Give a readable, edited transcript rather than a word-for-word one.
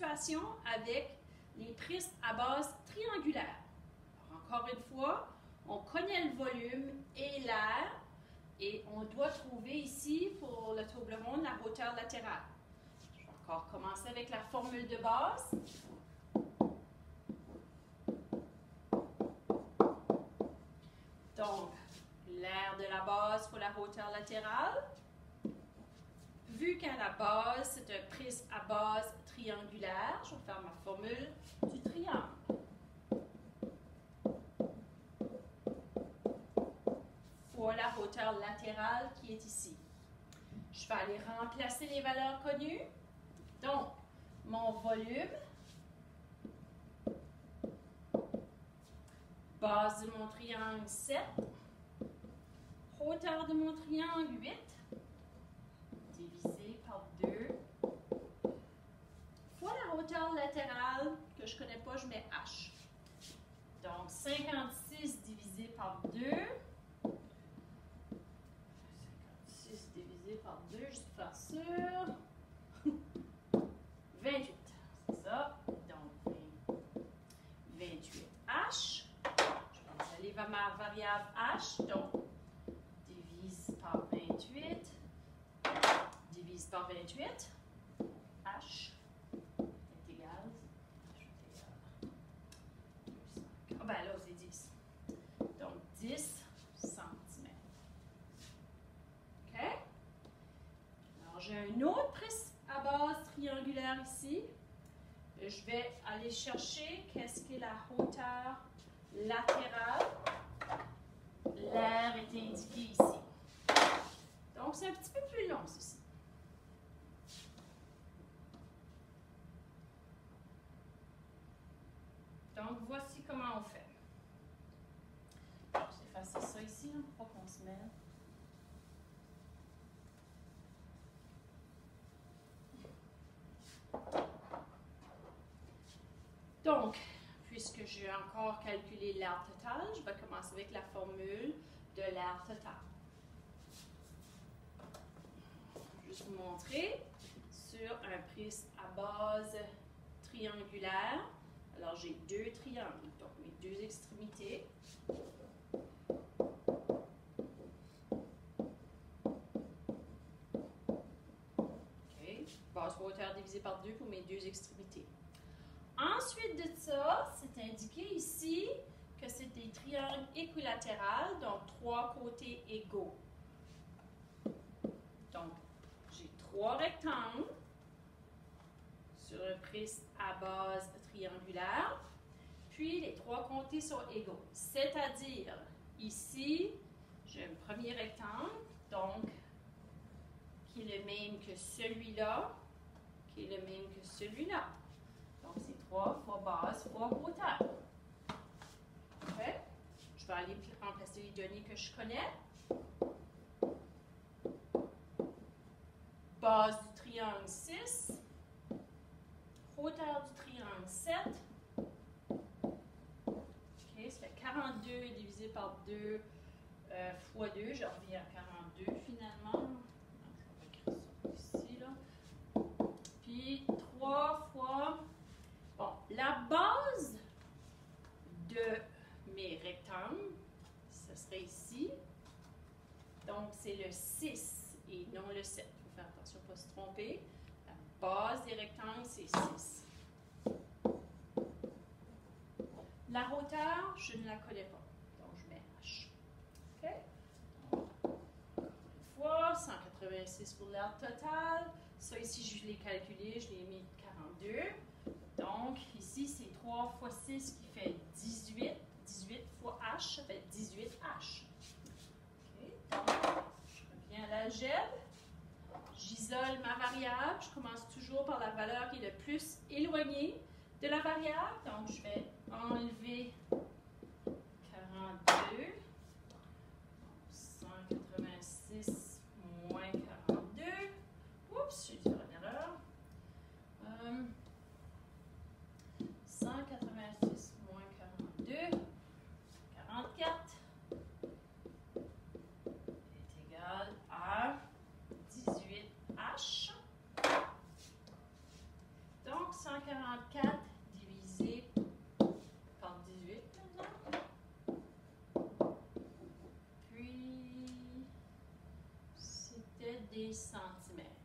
situation avec les prises à base triangulaire. Alors, encore une fois, on connaît le volume et l'air et on doit trouver ici pour le Toblerone la hauteur latérale. Je vais encore commencer avec la formule de base. Donc, l'air de la base pour la hauteur latérale. Vu qu'à la base, c'est un prisme à base triangulaire, je vais faire ma formule du triangle. Fois la hauteur latérale qui est ici. Je vais aller remplacer les valeurs connues. Donc, mon volume, base de mon triangle 7, hauteur de mon triangle 8, divisé par 2, fois la hauteur latérale, que je ne connais pas, je mets H. Donc, 56 divisé par 2, 56 divisé par 2, juste pour faire sûr, 28, c'est ça. Donc, 28H. Je vais aller vers ma variable H, donc, divise par 28, divise par 28, H est égal, ah ben là c'est 10, donc 10 cm. OK? Alors j'ai un autre prisme à base triangulaire ici. Je vais aller chercher qu'est-ce qu'est la hauteur latérale. L'air est indiqué ici. Donc c'est un petit peu plus long ceci. Donc, voici comment on fait. Je vais effacer ça ici, hein, pour pas qu'on se mêle. Donc, puisque j'ai encore calculé l'air total, je vais commencer avec la formule de l'air total. Juste vous montrer sur un prisme à base triangulaire. Alors, j'ai deux triangles, donc mes deux extrémités. OK. Base hauteur divisée par 2 pour mes deux extrémités. Ensuite de ça, c'est indiqué ici que c'est des triangles équilatéraux, donc 3 côtés égaux. Donc, j'ai 3 rectangles sur un prisme à base triangulaire, puis les 3 côtés sont égaux. C'est-à-dire, ici, j'ai un premier rectangle, donc, qui est le même que celui-là, qui est le même que celui-là. Donc, c'est 3 fois base fois hauteur. OK? Je vais aller remplacer les données que je connais. Base du triangle 6. Hauteur du triangle 7. OK, ça fait 42 divisé par 2 fois 2. Je reviens à 42 finalement. Donc, je vais écrire ça ici, là. Puis 3 fois... Bon, la base de mes rectangles, ce serait ici. Donc, c'est le 6 et non le 7. Il faut faire attention à ne pas se tromper. La base des rectangles, c'est 6. La hauteur, je ne la connais pas. Donc, je mets H. OK? Encore une fois, 186 pour l'air total. Ça, ici, je l'ai calculé, je l'ai mis 42. Donc, ici, c'est 3 fois 6 qui fait 18. 18 fois H, ça fait 18H. OK? Donc, je reviens à l'algèbre. J'isole ma variable. Je commence toujours par la valeur qui est le plus éloignée de la variable. Donc, je vais enlever 42. 186 moins 42. Oups, j'ai dû faire une erreur. 186 moins 42, 44 est égal à 18H. Donc, Donc, 144 divisé par 18 maintenant. Puis, c'était des centimètres.